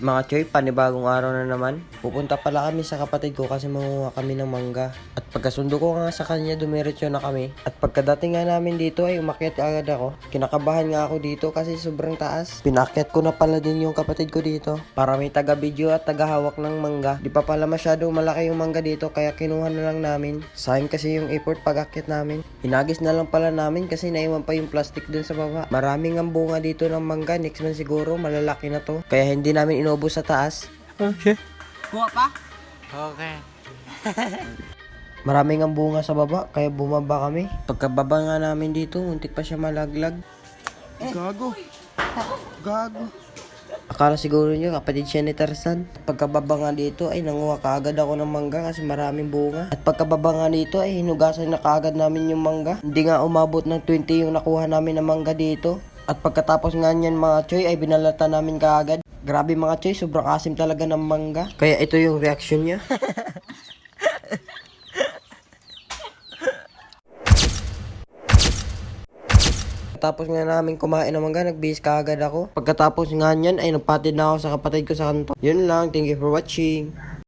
Mga choy, panibagong araw na naman. Pupunta pala kami sa kapatid ko kasi manguha kami ng mangga. At pagkasundo ko nga sa kanya, dumiretso na kami. At pagkadating nga namin dito ay umakyat agad ako. Kinakabahan nga ako dito kasi sobrang taas. Pinakyat ko na pala din yung kapatid ko dito para may taga-video at taga-hawak ng mangga. Di pa pala masyado malaki yung mangga dito kaya kinuha na lang namin. Sayang kasi yung effort pag-akyat namin. Hinagis na lang pala namin kasi naiwan pa yung plastic dun sa baba. Maraming ang bunga dito ng mangga. Next month siguro malalaki na to. Kaya hindi namin inubos sa taas. Okay. Kuha pa? Okay. Maraming ang bunga sa baba, kaya bumaba kami. Pagkababa nga namin dito, muntik pa siya malaglag. Gago. Gago. Akala siguro niyo kapatid siya ni Tarzan. Pagkababa nga dito ay nanguha kaagad ako ng mangga kasi maraming bunga. At pagkababa nga dito ay hinugasan na kaagad namin yung mangga. Hindi nga umabot ng 20 yung nakuha namin ng mangga dito. At pagkatapos nga niyan mga choy ay binalata namin kaagad. Grabe mga choy, sobrang asim talaga ng mangga. Kaya ito yung reaction niya. Tapos nga namin kumain ng mangga, nagbihis kaagad ako. Pagkatapos nga niyan ay napatid na ako sa kapatid ko sa kanto. Yun lang, thank you for watching.